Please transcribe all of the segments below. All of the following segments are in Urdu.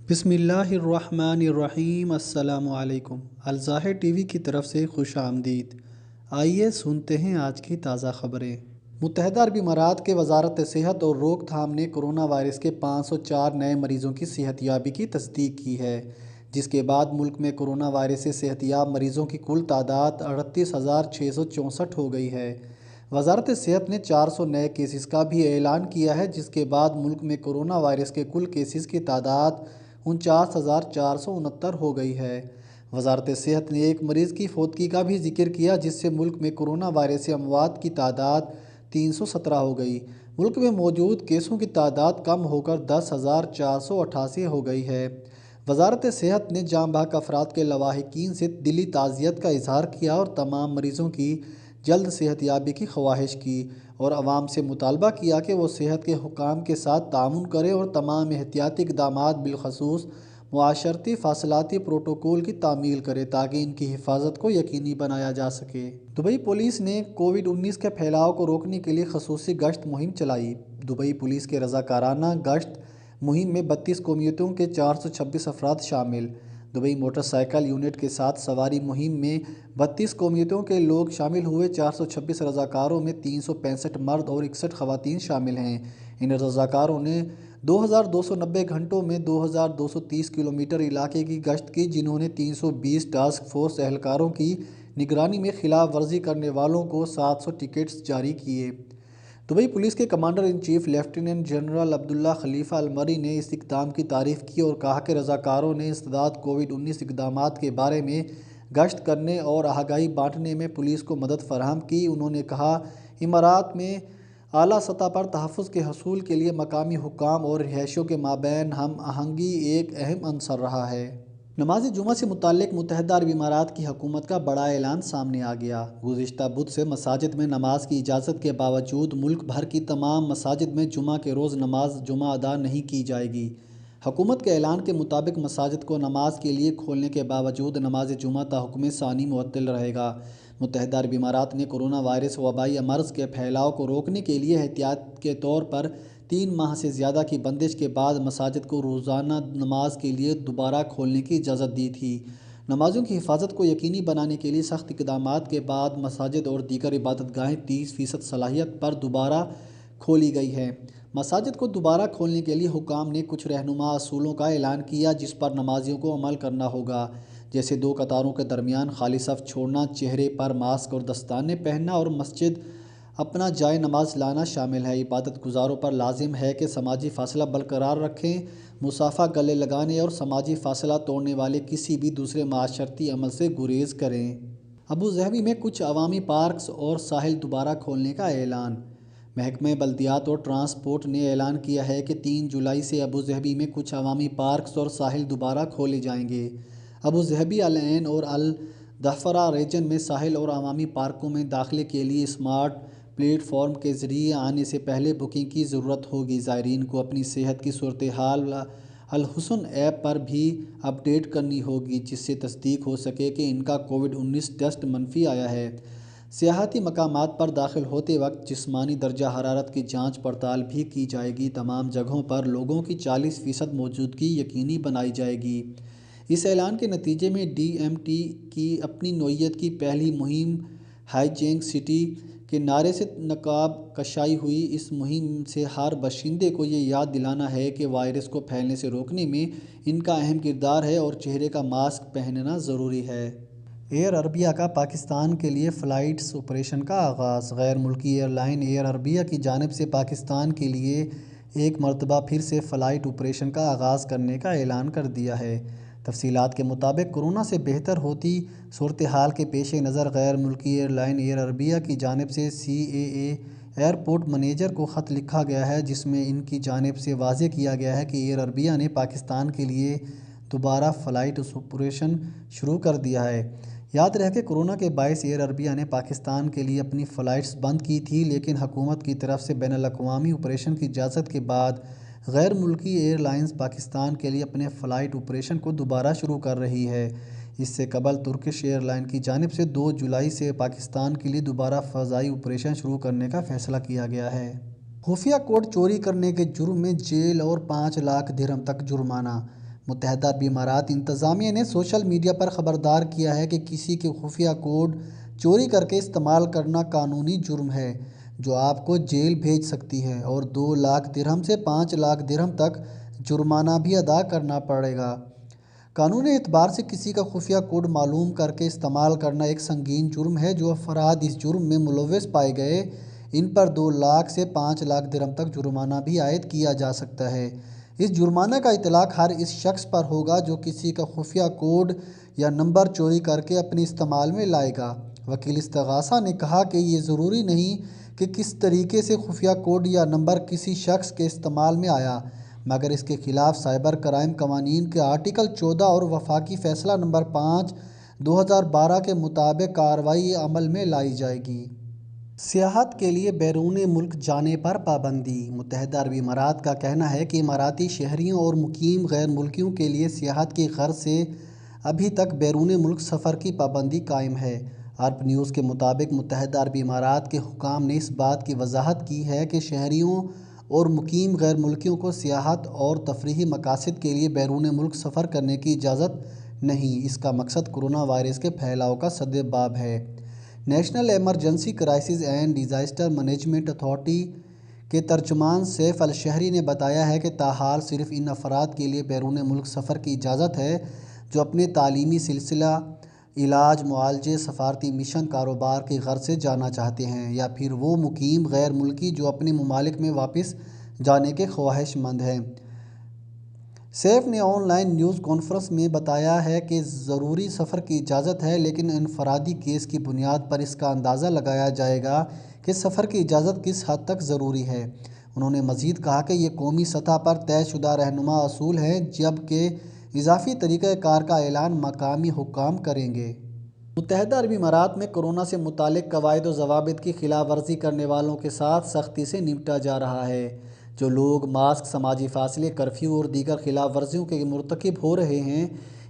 بسم اللہ الرحمن الرحیم۔ السلام علیکم۔ الظاہر ٹی وی کی طرف سے خوش آمدید۔ آئیے سنتے ہیں آج کی تازہ خبریں۔ متحدہ عرب امارات کے وزارت صحت اور روک تھام نے کرونا وائرس کے 504 نئے مریضوں کی صحت یابی کی تصدیق کی ہے، جس کے بعد ملک میں کرونا وائرس سے صحت یاب مریضوں کی کل تعداد 38,664 ہو گئی ہے۔ وزارت صحت نے 400 نئے کیسز کا بھی اعلان کیا ہے، جس کے بعد ملک میں کرونا وائرس کے کل کیسز کی تعداد 49,469 ہو گئی ہے۔ وزارت صحت نے ایک مریض کی فوتگی کا بھی ذکر کیا، جس سے ملک میں کرونا وائرس سے اموات کی تعداد 317 ہو گئی۔ ملک میں موجود کیسوں کی تعداد کم ہو کر 10,488 ہو گئی ہے۔ وزارت صحت نے جاں بحق افراد کے لواحقین سے دلی تعزیت کا اظہار کیا اور تمام مریضوں کی جلد صحت یابی کی خواہش کی، اور عوام سے مطالبہ کیا کہ وہ صحت کے حکام کے ساتھ تعاون کریں اور تمام احتیاطی اقدامات بالخصوص معاشرتی فاصلاتی پروٹوکول کی تعمیل کریں تاکہ ان کی حفاظت کو یقینی بنایا جا سکے۔ دبئی پولیس نے کووڈ-19 کے پھیلاؤ کو روکنے کے لیے خصوصی گشت مہم چلائی۔ دبئی پولیس کے رضاکارانہ گشت مہم میں 32 قومیتوں کے 426 افراد شامل۔ دبئی موٹر سائیکل یونٹ کے ساتھ سواری مہم میں 32 قومیتوں کے لوگ شامل ہوئے۔ 426 رضاکاروں میں 365 مرد اور 61 خواتین شامل ہیں۔ ان رضاکاروں نے 2,290 گھنٹوں میں 2,230 کلومیٹر علاقے کی گشت کی، جنہوں نے 320 ٹاسک فورس اہلکاروں کی نگرانی میں خلاف ورزی کرنے والوں کو 700 ٹکٹس جاری کیے۔ دبئی پولیس کے commander in chief lieutenant general Abdullah Khalifa Al Marri نے اس اقدام کی تعریف کی اور کہا کہ رضاکاروں نے استعداد کووڈ-19 اقدامات کے بارے میں گشت کرنے اور آگاہی بانٹنے میں پولیس کو مدد فراہم کی۔ انہوں نے کہا، امارات میں اعلیٰ سطح پر تحفظ کے حصول کے لیے مقامی حکام اور رہائشیوں کے مابین ہم آہنگی ایک اہم عنصر رہا ہے۔ نماز جمعہ سے متعلق متحدہ عرب امارات کی حکومت کا بڑا اعلان سامنے آ گیا۔ گزشتہ بدھ سے مساجد میں نماز کی اجازت کے باوجود ملک بھر کی تمام مساجد میں جمعہ کے روز نماز جمعہ ادا نہیں کی جائے گی۔ حکومت کے اعلان کے مطابق مساجد کو نماز کے لیے کھولنے کے باوجود نماز جمعہ تا حکم ثانی معطل رہے گا۔ متحدہ عرب امارات نے کرونا وائرس وبائی مرض کے پھیلاؤ کو روکنے کے لیے احتیاط کے طور پر 3 ماہ سے زیادہ کی بندش کے بعد مساجد کو روزانہ نماز کے لیے دوبارہ کھولنے کی اجازت دی تھی۔ نمازوں کی حفاظت کو یقینی بنانے کے لیے سخت اقدامات کے بعد مساجد اور دیگر عبادت گاہیں 30% صلاحیت پر دوبارہ کھولی گئی ہیں۔ مساجد کو دوبارہ کھولنے کے لیے حکام نے کچھ رہنما اصولوں کا اعلان کیا، جس پر نمازیوں کو عمل کرنا ہوگا، جیسے 2 قطاروں کے درمیان خالی صف چھوڑنا، چہرے پر ماسک اور دستانے پہننا اور مسجد اپنا جائے نماز لانا شامل ہے۔ عبادت گزاروں پر لازم ہے کہ سماجی فاصلہ برقرار رکھیں، مصافحہ، گلے لگانے اور سماجی فاصلہ توڑنے والے کسی بھی دوسرے معاشرتی عمل سے گریز کریں۔ ابوظہبی میں کچھ عوامی پارکس اور ساحل دوبارہ کھولنے کا اعلان۔ محکمہ بلدیات اور ٹرانسپورٹ نے اعلان کیا ہے کہ 3 جولائی سے ابوظہبی میں کچھ عوامی پارکس اور ساحل دوبارہ کھولے جائیں گے۔ ابوظہبی، العین اور الدفرہ ریجن میں ساحل اور عوامی پارکوں میں داخلے کے لیے اسمارٹ پلیٹ فارم کے ذریعے آنے سے پہلے بکنگ کی ضرورت ہوگی۔ زائرین کو اپنی صحت کی صورتحال الحسن ایپ پر بھی اپ ڈیٹ کرنی ہوگی، جس سے تصدیق ہو سکے کہ ان کا کووڈ-19 ٹیسٹ منفی آیا ہے۔ سیاحتی مقامات پر داخل ہوتے وقت جسمانی درجہ حرارت کی جانچ پڑتال بھی کی جائے گی۔ تمام جگہوں پر لوگوں کی 40% موجودگی یقینی بنائی جائے گی۔ اس اعلان کے نتیجے میں ڈی ایم ٹی کی اپنی نوعیت کی پہلی مہم ہائیجینک سٹی کے نعرے سے نقاب کشائی ہوئی۔ اس مہم سے ہر باشندے کو یہ یاد دلانا ہے کہ وائرس کو پھیلنے سے روکنے میں ان کا اہم کردار ہے اور چہرے کا ماسک پہننا ضروری ہے۔ ایئر عربیہ کا پاکستان کے لیے فلائٹس آپریشن کا آغاز۔ غیر ملکی ایئر لائن ایئر عربیہ کی جانب سے پاکستان کے لیے ایک مرتبہ پھر سے فلائٹ آپریشن کا آغاز کرنے کا اعلان کر دیا ہے۔ تفصیلات کے مطابق کورونا سے بہتر ہوتی صورتحال کے پیش نظر غیر ملکی ایئر لائن ایئر عربیہ کی جانب سے CAA ایئرپورٹ مینیجر کو خط لکھا گیا ہے، جس میں ان کی جانب سے واضح کیا گیا ہے کہ ایئر عربیہ نے پاکستان کے لیے دوبارہ فلائٹ آپریشن شروع کر دیا ہے۔ یاد رہے کہ کورونا کے باعث ایئر عربیہ نے پاکستان کے لیے اپنی فلائٹس بند کی تھی، لیکن حکومت کی طرف سے بین الاقوامی آپریشن کی اجازت کے بعد غیر ملکی ایئر لائنز پاکستان کے لیے اپنے فلائٹ آپریشن کو دوبارہ شروع کر رہی ہے۔ اس سے قبل ترکش ایئر لائن کی جانب سے 2 جولائی سے پاکستان کے لیے دوبارہ فضائی آپریشن شروع کرنے کا فیصلہ کیا گیا ہے۔ خفیہ کوڈ چوری کرنے کے جرم میں جیل اور 5 لاکھ درہم تک جرمانہ۔ متحدہ عرب امارات انتظامیہ نے سوشل میڈیا پر خبردار کیا ہے کہ کسی کے خفیہ کوڈ چوری کر کے استعمال کرنا قانونی جرم ہے جو آپ کو جیل بھیج سکتی ہے اور 2 لاکھ درہم سے 5 لاکھ درہم تک جرمانہ بھی ادا کرنا پڑے گا۔ قانونی اعتبار سے کسی کا خفیہ کوڈ معلوم کر کے استعمال کرنا ایک سنگین جرم ہے۔ جو افراد اس جرم میں ملوث پائے گئے ان پر 2 لاکھ سے 5 لاکھ درہم تک جرمانہ بھی عائد کیا جا سکتا ہے۔ اس جرمانہ کا اطلاق ہر اس شخص پر ہوگا جو کسی کا خفیہ کوڈ یا نمبر چوری کر کے اپنے استعمال میں لائے گا۔ وکیل استغاثہ نے کہا کہ یہ ضروری نہیں کہ کس طریقے سے خفیہ کوڈ یا نمبر کسی شخص کے استعمال میں آیا، مگر اس کے خلاف سائبر کرائم قوانین کے آرٹیکل 14 اور وفاقی فیصلہ نمبر 5 2012 کے مطابق کارروائی عمل میں لائی جائے گی۔ سیاحت کے لیے بیرون ملک جانے پر پابندی۔ متحدہ عرب امارات کا کہنا ہے کہ اماراتی شہریوں اور مقیم غیر ملکیوں کے لیے سیاحت کی غرض سے ابھی تک بیرون ملک سفر کی پابندی قائم ہے۔ عرب نیوز کے مطابق متحدہ عرب امارات کے حکام نے اس بات کی وضاحت کی ہے کہ شہریوں اور مقیم غیر ملکیوں کو سیاحت اور تفریحی مقاصد کے لیے بیرون ملک سفر کرنے کی اجازت نہیں۔ اس کا مقصد کورونا وائرس کے پھیلاؤ کا سدباب ہے۔ National emergency crisis and disaster management authority کے ترجمان سیف الشہری نے بتایا ہے کہ تاحال صرف ان افراد کے لیے بیرون ملک سفر کی اجازت ہے جو اپنے تعلیمی سلسلہ، علاج، معالجے، سفارتی مشن، کاروبار کی غرض سے جانا چاہتے ہیں، یا پھر وہ مقیم غیر ملکی جو اپنے ممالک میں واپس جانے کے خواہش مند ہیں۔ سیف نے آن لائن نیوز کانفرنس میں بتایا ہے کہ ضروری سفر کی اجازت ہے، لیکن انفرادی کیس کی بنیاد پر اس کا اندازہ لگایا جائے گا کہ سفر کی اجازت کس حد تک ضروری ہے۔ انہوں نے مزید کہا کہ یہ قومی سطح پر طے شدہ رہنما اصول ہیں، جبکہ اضافی طریقہ کار کا اعلان مقامی حکام کریں گے۔ متحدہ عرب امارات میں کورونا سے متعلق قواعد و ضوابط کی خلاف ورزی کرنے والوں کے ساتھ سختی سے نمٹا جا رہا ہے۔ جو لوگ ماسک، سماجی فاصلے، کرفیو اور دیگر خلاف ورزیوں کے مرتکب ہو رہے ہیں،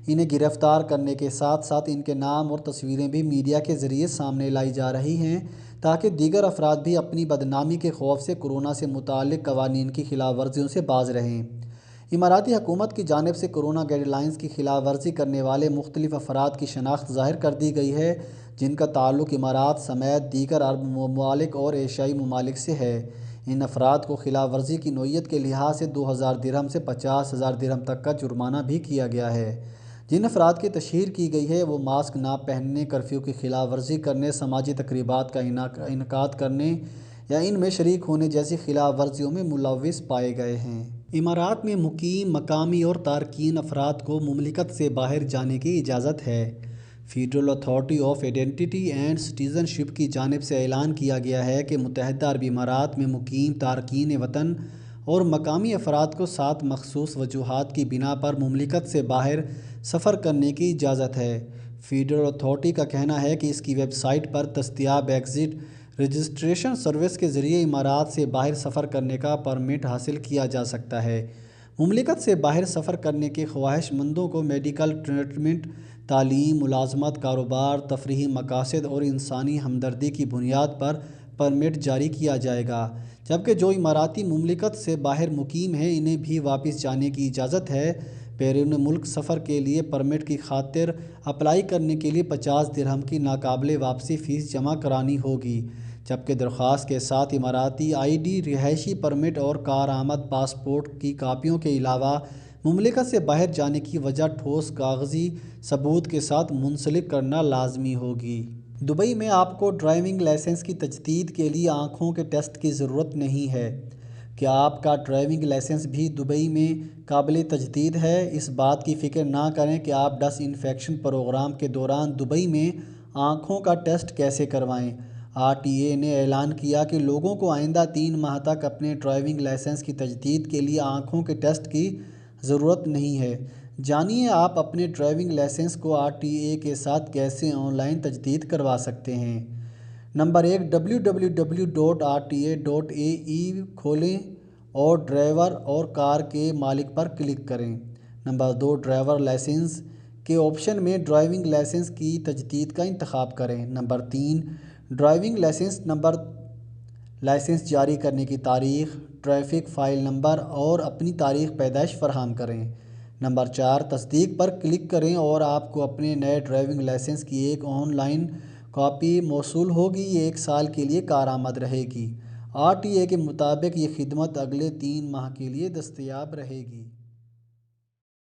انہیں گرفتار کرنے کے ساتھ ساتھ ان کے نام اور تصویریں بھی میڈیا کے ذریعے سامنے لائی جا رہی ہیں تاکہ دیگر افراد بھی اپنی بدنامی کے خوف سے کورونا سے متعلق قوانین کی خلاف ورزیوں سے باز رہیں۔ اماراتی حکومت کی جانب سے کورونا گائیڈ لائنز کی خلاف ورزی کرنے والے مختلف افراد کی شناخت ظاہر کر دی گئی ہے، جن کا تعلق امارات سمیت دیگر عرب ممالک اور ایشیائی ممالک سے ہے۔ ان افراد کو خلاف ورزی کی نوعیت کے لحاظ سے 2000 درہم سے 50,000 درہم تک کا جرمانہ بھی کیا گیا ہے۔ جن افراد کی تشہیر کی گئی ہے وہ ماسک نہ پہننے، کرفیو کی خلاف ورزی کرنے، سماجی تقریبات کا انعقاد کرنے یا ان میں شریک ہونے جیسی خلاف ورزیوں میں ملوث پائے گئے ہیں۔ امارات میں مقیم، مقامی اور تارکین افراد کو مملکت سے باہر جانے کی اجازت ہے۔ Federal authority of identity and citizenship کی جانب سے اعلان کیا گیا ہے کہ متحدہ عرب امارات میں مقیم تارکین وطن اور مقامی افراد کو 7 مخصوص وجوہات کی بنا پر مملکت سے باہر سفر کرنے کی اجازت ہے۔ فیڈرل اتھارٹی کا کہنا ہے کہ اس کی ویب سائٹ پر دستیاب ایگزٹ رجسٹریشن سروس کے ذریعے امارات سے باہر سفر کرنے کا پرمٹ حاصل کیا جا سکتا ہے۔ مملکت سے باہر سفر کرنے کے خواہش مندوں کو میڈیکل ٹریٹمنٹ، تعلیم، ملازمت، کاروبار، تفریحی مقاصد اور انسانی ہمدردی کی بنیاد پر پرمٹ جاری کیا جائے گا، جبکہ جو اماراتی مملکت سے باہر مقیم ہیں انہیں بھی واپس جانے کی اجازت ہے۔ بیرون ملک سفر کے لیے پرمٹ کی خاطر اپلائی کرنے کے لیے 50 درہم کی ناقابل واپسی فیس جمع کرانی ہوگی، جبکہ درخواست کے ساتھ اماراتی آئی ڈی، رہائشی پرمٹ اور کارآمد پاسپورٹ کی کاپیوں کے علاوہ مملکت سے باہر جانے کی وجہ ٹھوس کاغذی ثبوت کے ساتھ منسلک کرنا لازمی ہوگی۔ دبئی میں آپ کو ڈرائیونگ لائسنس کی تجدید کے لیے آنکھوں کے ٹیسٹ کی ضرورت نہیں ہے۔ کیا آپ کا ڈرائیونگ لائسنس بھی دبئی میں قابل تجدید ہے؟ اس بات کی فکر نہ کریں کہ آپ ڈس انفیکشن پروگرام کے دوران دبئی میں آنکھوں کا ٹیسٹ کیسے کروائیں۔ آر ٹی اے نے اعلان کیا کہ لوگوں کو آئندہ 3 ماہ تک اپنے ڈرائیونگ لائسنس کی تجدید کے لیے آنکھوں کے ٹیسٹ کی ضرورت نہیں ہے۔ جانیے آپ اپنے ڈرائیونگ لائسنس کو آر ٹی اے کے ساتھ کیسے آن لائن تجدید کروا سکتے ہیں۔ نمبر 1 www.rta.ae کھولیں اور ڈرائیور اور کار کے مالک پر کلک کریں۔ نمبر 2 ڈرائیور لائسنس کے آپشن میں ڈرائیونگ لائسنس کی تجدید کا انتخاب کریں۔ Number 3 driving licence number, licence جاری کرنے کی تاریخ، ٹریفک فائل نمبر اور اپنی تاریخ پیدائش فراہم کریں۔ نمبر 4، تصدیق پر کلک کریں اور آپ کو اپنے نئے ڈرائیونگ لائسنس کی ایک آن لائن کاپی موصول ہوگی۔ یہ 1 سال کے لیے کارآمد رہے گی۔ RTA کے مطابق یہ خدمت اگلے 3 ماہ کے لیے دستیاب رہے گی۔